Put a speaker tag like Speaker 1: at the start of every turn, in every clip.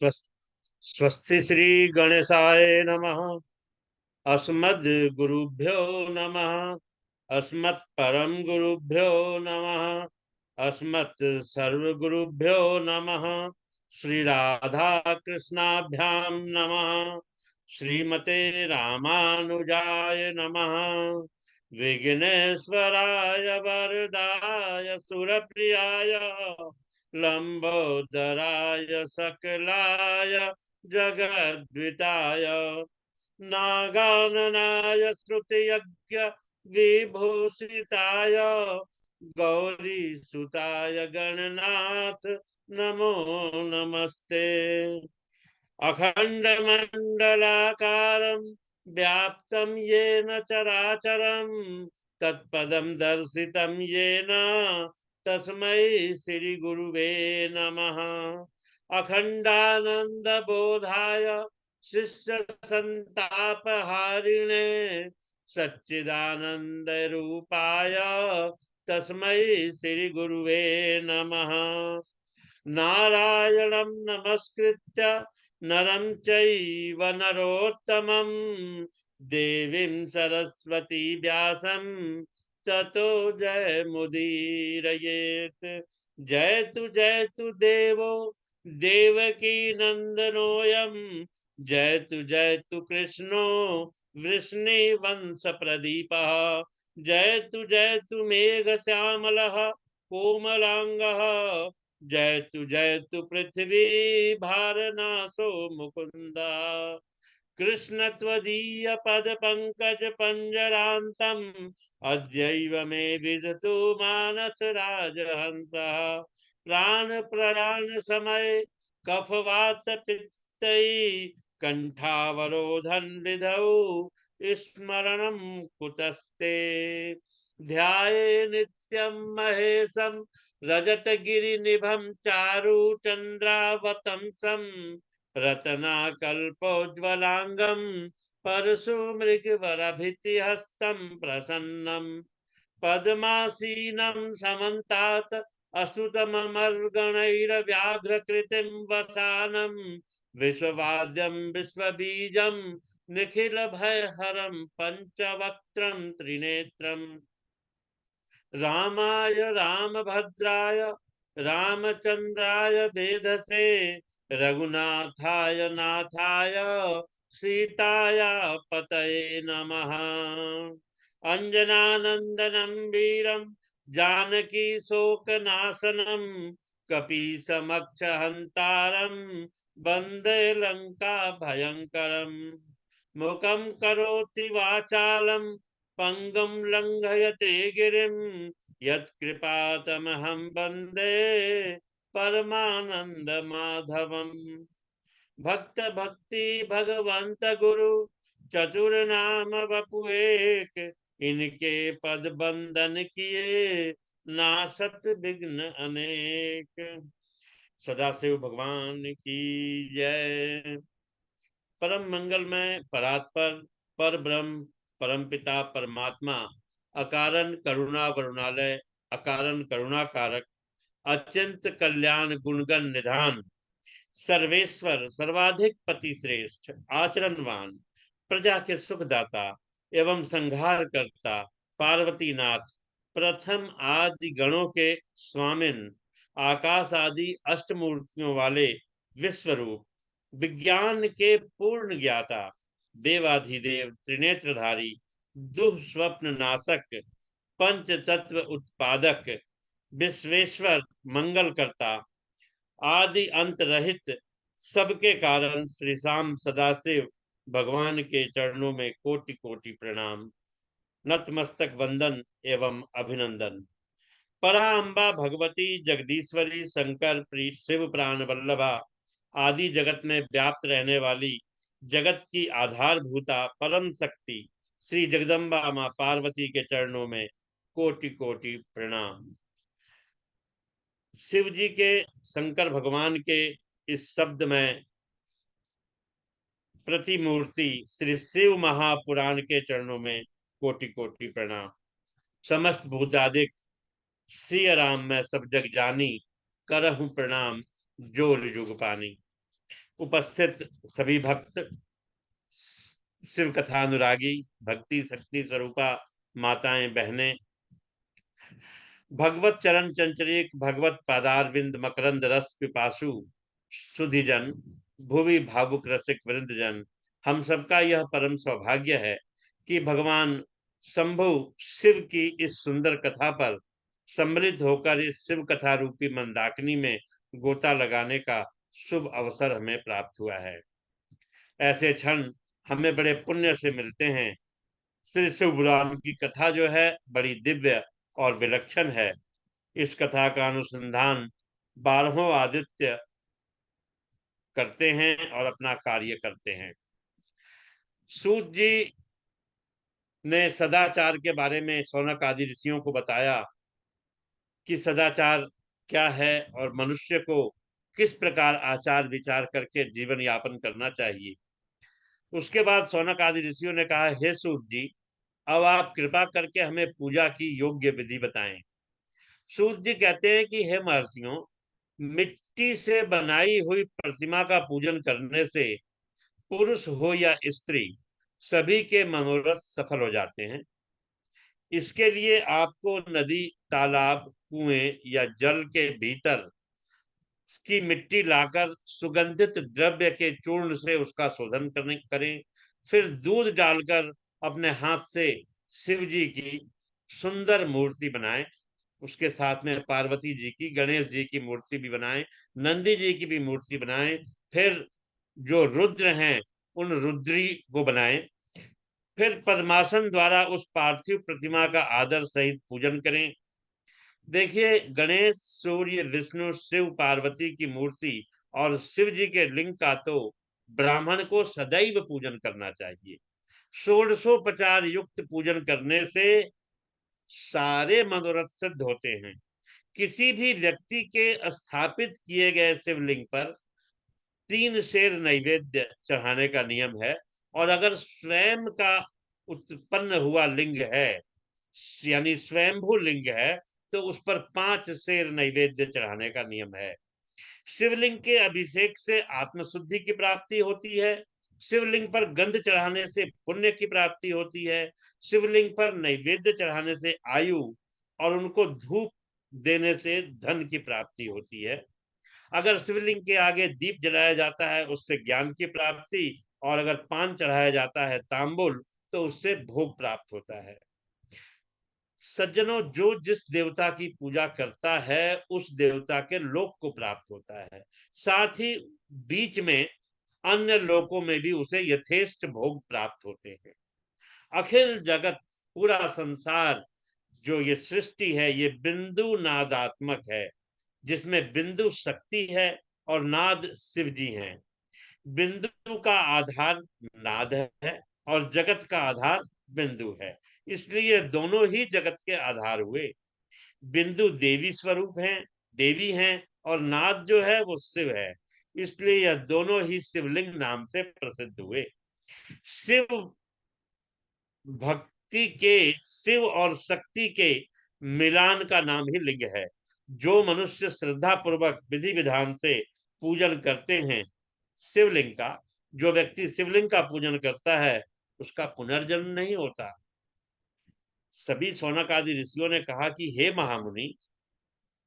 Speaker 1: स्वस- स्वस्ति श्री गणेशाय नमः। अस्मद् गुरुभ्यो नमः। अस्मत् परम गुरुभ्यो नमः। अस्मत् सर्वगुरुभ्यो नमः। श्री राधा कृष्णाभ्याम नमः। श्रीमते रामानुजाय नमः। विघ्नेश्वराय वरदाय सुरप्रियाय लंबोदराय सकलाय जगद्विताय नागाननाय श्रुतियज्ञ विभूषिताय गौरीसुताय गणनाथ नमो नमस्ते। अखण्डमण्डलाकारं व्याप्तं येन चराचरं तत्पदं दर्शितं येन तस्मै श्रीगुरुवे नमः। अखण्डानन्दबोधाय शिष्यसन्तापहारिणे सच्चिदानन्दरूपाय तस्मै श्रीगुरुवे नमः। नारायणं नमस्कृत्य नरं चैव नरोत्तमं देवीं सरस्वती व्यासं ततो जयमुदीरयेत्। जयतु देवो देवकी नन्दनोऽयं जयतु कृष्णो वृष्णिवंशप्रदीपः। जयतु मेघश्यामलः कोमलाङ्गः। जयतु पृथ्वी भारनाशो मुकुन्द। कृष्ण त्वदीय पद पंकज पंजरान्तम् अद्यैव मे विजतु मानस राजहंसः। प्राण प्रयाण समय कफवात पित्तै कंठावरोधन विधौ स्मरणं कुतस्ते। ध्याये नित्यं महेशं रजतगिरिनिभं चारुचन्द्रावतंसं रत्नाकल्पोज्ज्वलांगं परशुमृगवरभितिहस्तं प्रसन्नं पद्मासीनं समन्तात् असुतममर्गणैर्व्याघ्रकृतिं वसानं विश्ववाद्यं विश्वबीजं निखिलभयहरं पञ्चवक्त्रं त्रिनेत्रम् रामाय रामभद्राय रामचंद्राय वेधसे रघुनाथाय नाथाय सीताया पतये नमः। अंजनानंदनं वीरं जानकी शोकनाशनं कपीसमक्षहन्तारं वन्दे लंका भयंकरम्। मुखं करोति वाचालं पंगुं लंघयते गिरिं यत्कृपातमहं वन्दे परमानंद माधवम्। भक्त भक्ति भगवंत गुरु चतुर नाम वपु एक। इनके पद बंदन किए नासत विघ्न अनेक। सदाशिव भगवान की जय। परम मंगलमय परात्पर पर ब्रह्म परम पिता परमात्मा अकारण करुणा वरुणालय अकारण करुणा कारक अत्यंत कल्याण गुणगण निधान सर्वेश्वर सर्वाधिक पति श्रेष्ठ आचरणवान प्रजा के सुखदाता एवं संहार करता पार्वती नाथ प्रथम आदि गणों के स्वामिन आकाश आदि अष्टमूर्तियों वाले विश्वरूप विज्ञान के पूर्ण ज्ञाता देवाधिदेव त्रिनेत्रधारी दुःस्वप्न नाशक पंच तत्व उत्पादक विश्वेश्वर मंगल करता आदि अंत रहित सबके कारण श्री शाम सदाशिव भगवान के चरणों में कोटि कोटि प्रणाम नतमस्तक वंदन एवं अभिनंदन। पराम्बा भगवती जगदीश्वरी शंकर प्री शिव प्राण वल्लभा आदि जगत में व्याप्त रहने वाली जगत की आधारभूता परम शक्ति श्री जगदम्बा माँ पार्वती के चरणों में कोटि कोटि प्रणाम। शिव जी के शंकर भगवान के इस शब्द में प्रतिमूर्ति श्री शिव महापुराण के चरणों में कोटि कोटि प्रणाम। समस्त भूतादिक सिय राम मैं सब जग जानी करहूं प्रणाम जोर जुग पानी। उपस्थित सभी भक्त, शिव कथानुरागी, भक्ति शक्ति स्वरूपा माताएं बहनें, भगवत चरण चंचरीक, भगवत पादारविंद मकरंद रस पिपासु सुधिजन, भुवि भावुक रसिक वृंद जन, हम सबका यह परम सौभाग्य है कि भगवान शंभु शिव की इस सुंदर कथा पर सम्मिलित होकर इस शिव कथा रूपी मंदाकिनी में गोता लगाने का शुभ अवसर हमें प्राप्त हुआ है। ऐसे क्षण हमें बड़े पुण्य से मिलते हैं। श्री शिव पुराण की कथा जो है बड़ी दिव्य और विलक्षण है। इस कथा का अनुसंधान 12 आदित्य करते हैं और अपना कार्य करते हैं। सूत जी ने सदाचार के बारे में शौनक आदि ऋषियों को बताया कि सदाचार क्या है और मनुष्य को किस प्रकार आचार विचार करके जीवन यापन करना चाहिए। उसके बाद शौनक आदि ऋषियों ने कहा, हे सूत जी, अब आप कृपा करके हमें पूजा की योग्य विधि बताएं। सूत जी कहते हैं कि हे महर्षियों, मिट्टी से बनाई हुई प्रतिमा का पूजन करने से पुरुष हो या स्त्री सभी के मनोरथ सफल हो जाते हैं। इसके लिए आपको नदी, तालाब, कुएं या जल के भीतर की मिट्टी लाकर सुगंधित द्रव्य के चूर्ण से उसका शोधन करें। फिर दूध डालकर अपने हाथ से शिव जी की सुंदर मूर्ति बनाएं। उसके साथ में पार्वती जी की, गणेश जी की मूर्ति भी बनाएं, नंदी जी की भी मूर्ति बनाएं। फिर जो रुद्र हैं उन रुद्री को बनाएं। फिर पद्मासन द्वारा उस पार्थिव प्रतिमा का आदर सहित पूजन करें। देखिए, गणेश, सूर्य, विष्णु, शिव, पार्वती की मूर्ति और शिव जी के लिंग का तो ब्राह्मण को सदैव पूजन करना चाहिए। षोडशोपचार युक्त पूजन करने से सारे मनोरथ सिद्ध होते हैं। किसी भी व्यक्ति के स्थापित किए गए शिवलिंग पर 3 शेर नैवेद्य चढ़ाने का नियम है। और अगर स्वयं का उत्पन्न हुआ लिंग है, यानी स्वयंभू लिंग है, तो उस पर 5 शेर नैवेद्य चढ़ाने का नियम है। शिवलिंग के अभिषेक से आत्मशुद्धि की प्राप्ति होती है। शिवलिंग पर गंध चढ़ाने से पुण्य की प्राप्ति होती है। शिवलिंग पर नैवेद्य चढ़ाने से आयु और उनको धूप देने से धन की प्राप्ति होती है। अगर शिवलिंग के आगे दीप जलाया जाता है उससे ज्ञान की प्राप्ति, और अगर पान चढ़ाया जाता है, तांबुल, तो उससे भोग प्राप्त होता है। सज्जनों, जो जिस देवता की पूजा करता है उस देवता के लोक को प्राप्त होता है, साथ ही बीच में अन्य लोकों में भी उसे यथेष्ट भोग प्राप्त होते हैं। अखिल जगत, पूरा संसार, जो ये सृष्टि है, ये बिंदु नादात्मक है, जिसमें बिंदु शक्ति है और नाद शिव जी हैं। बिंदु का आधार नाद है और जगत का आधार बिंदु है, इसलिए दोनों ही जगत के आधार हुए। बिंदु देवी स्वरूप हैं, देवी हैं, और नाद जो है वो शिव है, इसलिए यह दोनों ही शिवलिंग नाम से प्रसिद्ध हुए। शिव भक्ति के, शिव और शक्ति के मिलान का नाम ही लिंग है। जो मनुष्य श्रद्धा पूर्वक विधि विधान से पूजन करते हैं शिवलिंग का, जो व्यक्ति शिवलिंग का पूजन करता है उसका पुनर्जन्म नहीं होता। सभी शौनक आदि ऋषियों ने कहा कि हे महामुनि,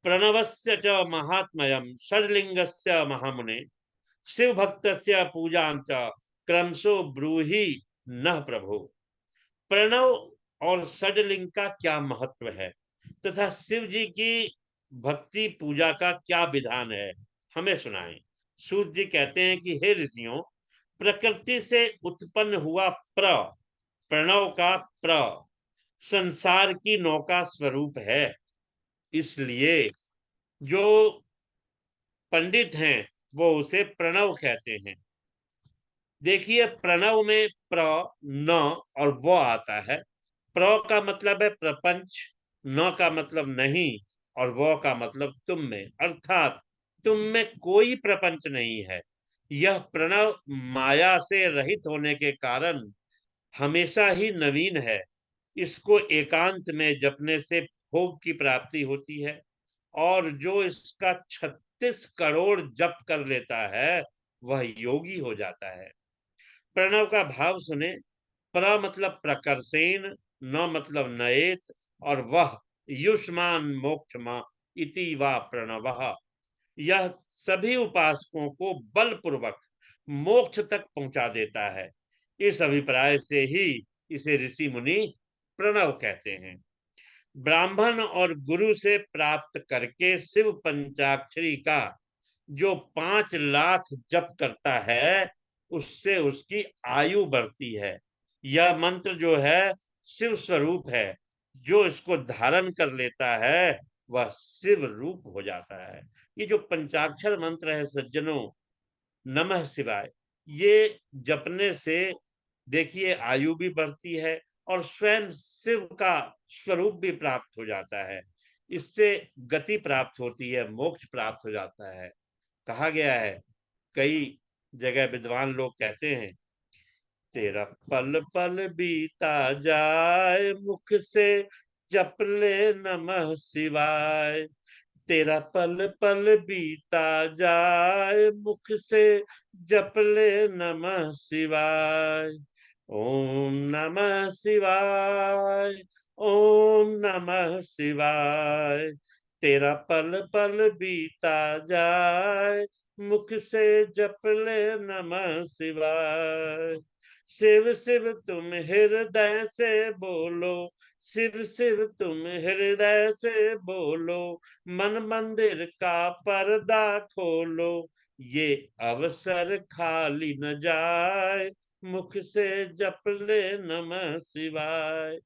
Speaker 1: प्रणवस्य च महात्मयम षड्लिंगस्य महामुने, शिव भक्तस्य पूजां च क्रमशो ब्रूहि न प्रभो। प्रणव और षड्लिंग का क्या महत्व है तथा शिव जी की भक्ति पूजा का क्या विधान है, हमें सुनाएं। सूत जी कहते हैं कि हे ऋषियों, प्रकृति से उत्पन्न हुआ प्रणव का संसार की नौका स्वरूप है। इसलिए जो पंडित हैं वो उसे प्रणव कहते हैं। देखिए, प्रणव में प्र, न और व आता है। प्र का मतलब है प्रपंच, न का मतलब नहीं, और व का मतलब तुम में, अर्थात तुम में कोई प्रपंच नहीं है। यह प्रणव माया से रहित होने के कारण हमेशा ही नवीन है। इसको एकांत में जपने से भोग की प्राप्ति होती है, और जो इसका 36 करोड़ जप कर लेता है वह योगी हो जाता है। प्रणव का भाव सुने। प्र मतलब प्रकर्षेण, न मतलब नयेत, और वह युष्मान मोक्षमा इति वा प्रणवः। यह सभी उपासकों को बलपूर्वक मोक्ष तक पहुंचा देता है। इस अभिप्राय से ही इसे ऋषि मुनि प्रणव कहते हैं। ब्राह्मण और गुरु से प्राप्त करके शिव पंचाक्षरी का जो 5 लाख जप करता है, उससे उसकी आयु बढ़ती है। यह मंत्र जो है शिव स्वरूप है। जो इसको धारण कर लेता है वह शिव रूप हो जाता है। ये जो पंचाक्षर मंत्र है सज्जनों, नमः शिवाय, ये जपने से देखिए आयु भी बढ़ती है और स्वयं शिव का स्वरूप भी प्राप्त हो जाता है। इससे गति प्राप्त होती है, मोक्ष प्राप्त हो जाता है। कहा गया है, कई जगह विद्वान लोग कहते हैं, तेरा पल पल बीता जाए मुख से जप ले नमः शिवाय। तेरा पल पल बीता जाए मुख से जप ले नमः शिवाय। ओम नमः शिवाय, ओम नमः शिवाय। तेरा पल पल बीता जाए मुख से जप ले नमः शिवाय। शिव शिव तुम हृदय से बोलो, शिव शिव तुम हृदय से बोलो, मन मंदिर का पर्दा खोलो, ये अवसर खाली न जाए मुख से जप ले नमः शिवाय।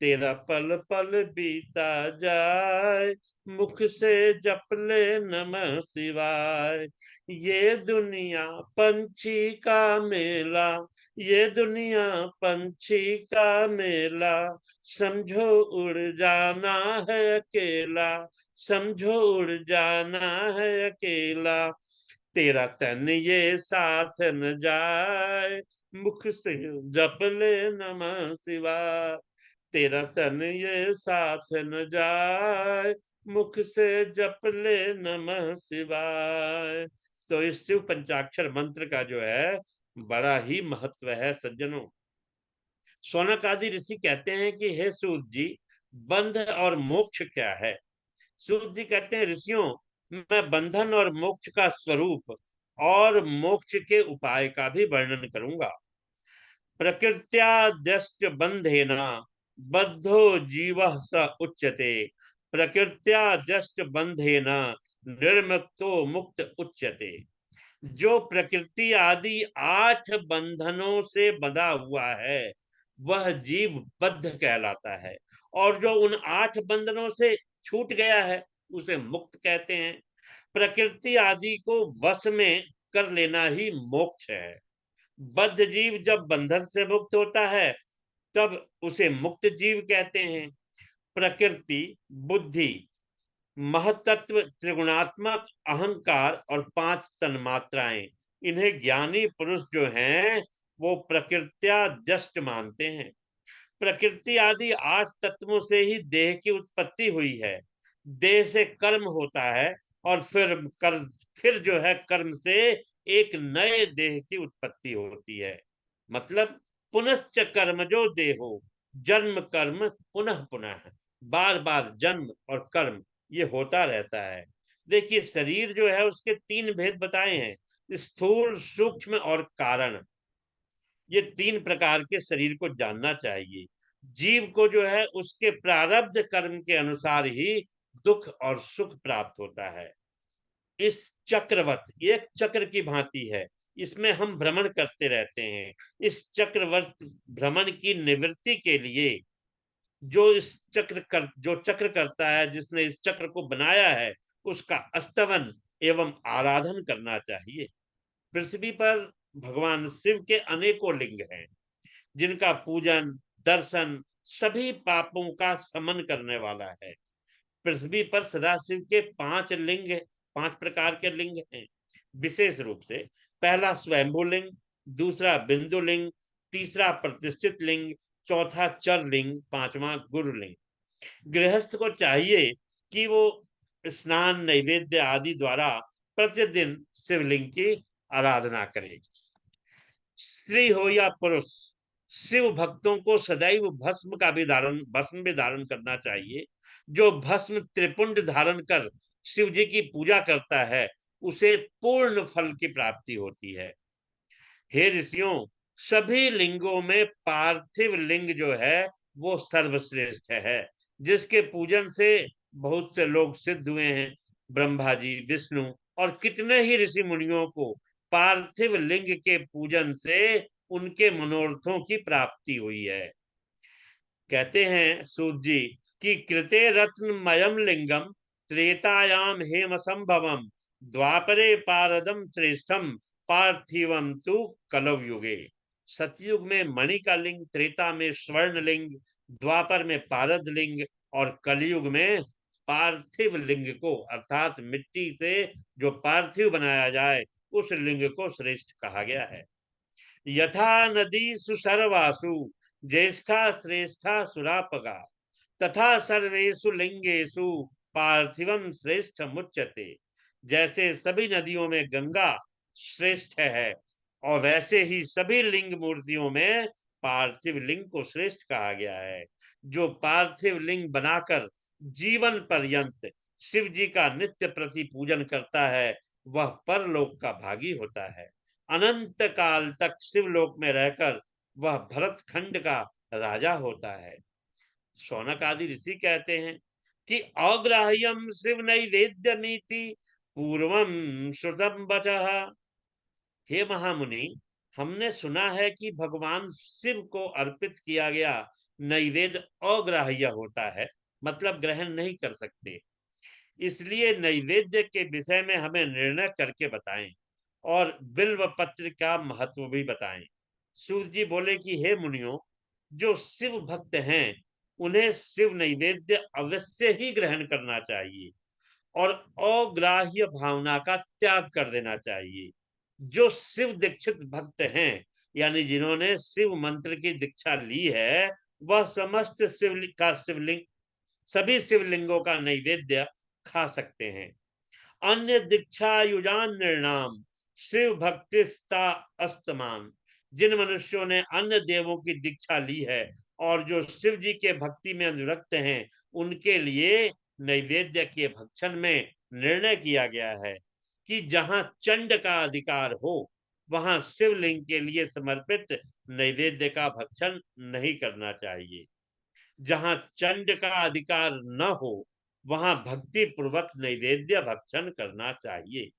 Speaker 1: तेरा पल पल बीता जाए मुख से जप ले नमः शिवाय। ये दुनिया पंछी का मेला, ये दुनिया पंछी का मेला, समझो उड़ जाना है अकेला, समझो उड़ जाना है अकेला। तेरा तन ये साथ न जाए मुख से जप ले नमः शिवाय। तेरा तन ये साथ न जाए मुख से जप ले नमः शिवाय। तो इस शिव पंचाक्षर मंत्र का जो है बड़ा ही महत्व है सज्जनों। शौनक आदि ऋषि कहते हैं कि हे सूत जी, बंध और मोक्ष क्या है। सूत जी कहते हैं, ऋषियों, मैं बंधन और मोक्ष का स्वरूप और मोक्ष के उपाय का भी वर्णन करूंगा। प्रकृत्याद्यश्च बंधेना बद्धो जीवः स उच्यते। प्रकृत्याद्यश्च बंधेना निर्मुक्तो मुक्त उच्यते। जो प्रकृति आदि 8 बंधनों से बंधा हुआ है वह जीव बद्ध कहलाता है, और जो उन 8 बंधनों से छूट गया है उसे मुक्त कहते हैं। प्रकृति आदि को वश में कर लेना ही मोक्ष है। बद्ध जीव जब बंधन से मुक्त होता है तब उसे मुक्त जीव कहते हैं। प्रकृति, बुद्धि, महतत्व, त्रिगुणात्मक अहंकार और 5 तन्मात्राएं, इन्हें ज्ञानी पुरुष जो हैं वो प्रकृत्याद्यष्ट मानते हैं। प्रकृति आदि 8 तत्वों से ही देह की उत्पत्ति हुई है। देह से कर्म होता है और फिर जो है कर्म से एक नए देह की उत्पत्ति होती है। मतलब पुनश्च कर्म जो देहो, जन्म कर्म पुनः पुनः, बार बार जन्म और कर्म ये होता रहता है। देखिए, शरीर जो है उसके 3 भेद बताए हैं, स्थूल, सूक्ष्म और कारण। ये 3 प्रकार के शरीर को जानना चाहिए। जीव को जो है उसके प्रारब्ध कर्म के अनुसार ही दुख और सुख प्राप्त होता है। इस चक्रवत, एक चक्र की भांति है, इसमें हम भ्रमण करते रहते हैं। इस चक्रवर्त भ्रमण की निवृत्ति के लिए जो चक्र करता है, जिसने इस चक्र को बनाया है, उसका स्तवन एवं आराधन करना चाहिए। पृथ्वी पर भगवान शिव के अनेकों लिंग हैं, जिनका पूजन, दर्शन सभी पापों का समन करने वाला है। पृथ्वी पर सदाशिव के 5 लिंग, 5 प्रकार के लिंग हैं विशेष रूप से। पहला स्वयंभू लिंग, दूसरा बिंदु लिंग, तीसरा प्रतिष्ठित लिंग, चौथा चर लिंग, पांचवा गुरु लिंग। गृहस्थ को चाहिए कि वो स्नान, नैवेद्य आदि द्वारा प्रतिदिन शिवलिंग की आराधना करें। स्त्री हो या पुरुष, शिव भक्तों को सदैव भस्म भी धारण करना चाहिए। जो भस्म त्रिपुंड धारण कर शिव जी की पूजा करता है, उसे पूर्ण फल की प्राप्ति होती है। हे ऋषियों, सभी लिंगों में पार्थिव लिंग जो है वो सर्वश्रेष्ठ है, जिसके पूजन से बहुत से लोग सिद्ध हुए हैं। ब्रह्मा जी, विष्णु और कितने ही ऋषि मुनियों को पार्थिव लिंग के पूजन से उनके मनोरथों की प्राप्ति हुई है। कहते हैं सूत जी कि कृते रत्नमयम लिंगम त्रेतायाम हेम संभवम द्वापरे पारदम श्रेष्ठम पार्थिवम तु कलव युगे। सतयुग में मणि का लिंग, त्रेता में स्वर्ण लिंग, द्वापर में पारद लिंग और कलयुग में पार्थिव लिंग को अर्थात मिट्टी से जो पार्थिव बनाया जाए उस लिंग को श्रेष्ठ कहा गया है। यथा नदी सुसर्वासु ज्येष्ठा श्रेष्ठा सुरापगा तथा सर्वेषु लिंगेषु पार्थिवम श्रेष्ठ मुच्यते। जैसे सभी नदियों में गंगा श्रेष्ठ है, और वैसे ही सभी लिंग मूर्तियों में पार्थिव लिंग को श्रेष्ठ कहा गया है। जो पार्थिव लिंग बनाकर जीवन पर्यंत शिव जी का नित्य प्रति पूजन करता है, वह परलोक का भागी होता है। अनंत काल तक शिवलोक में रहकर वह भरत खंड का राजा होता है। शौनक आदि ऋषि कहते हैं कि अग्राह्यम शिव नैवेद्य नीति पूर्वम श्रुतम वचः। हे महामुनि, हमने सुना है कि भगवान शिव को अर्पित किया गया नैवेद्य अग्राह्य होता है, मतलब ग्रहण नहीं कर सकते। इसलिए नैवेद्य के विषय में हमें निर्णय करके बताएं और बिल्व पत्र का महत्व भी बताएं। सूत जी बोले कि हे मुनियों, जो शिव भक्त हैं उन्हें शिव नैवेद्य अवश्य ही ग्रहण करना चाहिए और अग्राह्य भावना का त्याग कर देना चाहिए। जो शिव दीक्षित भक्त हैं, यानी जिन्होंने शिव मंत्र की दीक्षा ली है, वह समस्त शिवलिंग सभी शिवलिंगों का नैवेद्य खा सकते हैं। अन्य दीक्षा युजान निर्णाम शिव भक्तिस्ता अस्तमान। जिन मनुष्यों ने अन्य देवों की दीक्षा ली है और जो शिव जी के भक्ति में अनुरक्त हैं, उनके लिए नैवेद्य के भक्षण में निर्णय किया गया है कि जहां चंड का अधिकार हो, वहां शिवलिंग के लिए समर्पित नैवेद्य का भक्षण नहीं करना चाहिए। जहां चंड का अधिकार न हो, वहां भक्ति पूर्वक नैवेद्य भक्षण करना चाहिए।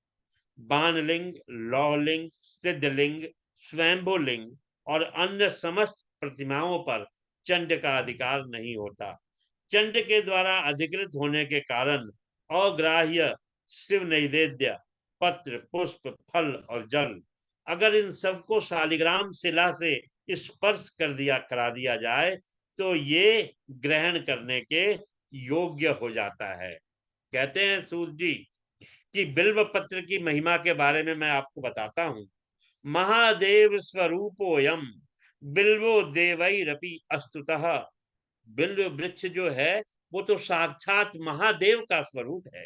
Speaker 1: बाणलिंग, लौहलिंग, सिद्धलिंग, स्वयंभूलिंग और अन्य समस्त प्रतिमाओं पर चंड का अधिकार नहीं होता। चंड के द्वारा अधिकृत होने के कारण अग्राह्य शिव नैवेद्य, पत्र, पुष्प, फल और जल, अगर इन सबको शालिग्राम शिला से स्पर्श करा दिया जाए तो ये ग्रहण करने के योग्य हो जाता है। कहते हैं सूत जी कि बिल्व पत्र की महिमा के बारे में मैं आपको बताता हूं। महादेव स्वरूपोयम बिल्वो देवैरपि अस्तुतः। बिल्व वृक्ष जो है वो तो साक्षात महादेव का स्वरूप है।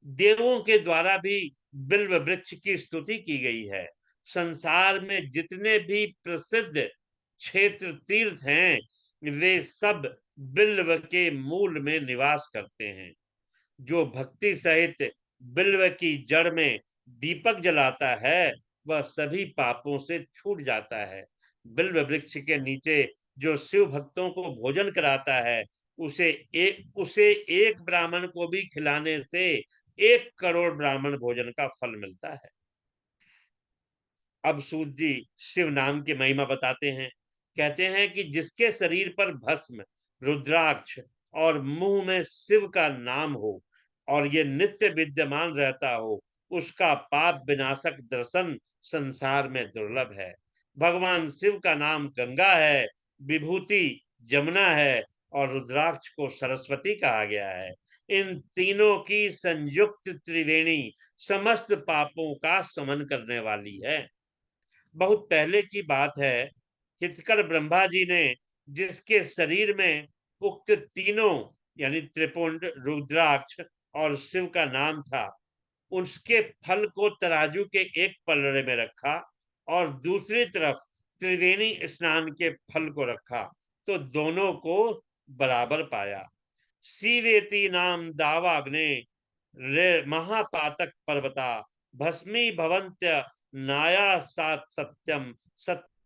Speaker 1: देवों के द्वारा भी बिल्व वृक्ष की स्तुति की गई है। संसार में जितने भी प्रसिद्ध क्षेत्र तीर्थ हैं, वे सब बिल्व के मूल में निवास करते हैं। जो भक्ति सहित बिल्व की जड़ में दीपक जलाता है, वह सभी पापों से छूट जाता है। बिल्व वृक्ष के नीचे जो शिव भक्तों को भोजन कराता है, उसे एक ब्राह्मण को भी खिलाने से 1 करोड़ ब्राह्मण भोजन का फल मिलता है। अब सूत जी शिव नाम की महिमा बताते हैं। कहते हैं कि जिसके शरीर पर भस्म, रुद्राक्ष और मुंह में शिव का नाम हो और ये नित्य विद्यमान रहता हो, उसका पाप विनाशक दर्शन संसार में दुर्लभ है। भगवान शिव का नाम गंगा है, विभूति जमुना है और रुद्राक्ष को सरस्वती कहा गया है। इन तीनों की संयुक्त त्रिवेणी समस्त पापों का समन करने वाली है। बहुत पहले की बात है, हितकर ब्रह्मा जी ने जिसके शरीर में उक्त तीनों यानी त्रिपुंड, रुद्राक्ष और शिव का नाम था, उसके फल को तराजू के एक पलड़े में रखा और दूसरी तरफ त्रिवेणी स्नान के फल को रखा तो दोनों को बराबर पाया। सीरेती नाम दावाग्ने रे महापातक पर्वता भस्मी भवंत्य नाया सात सत्यम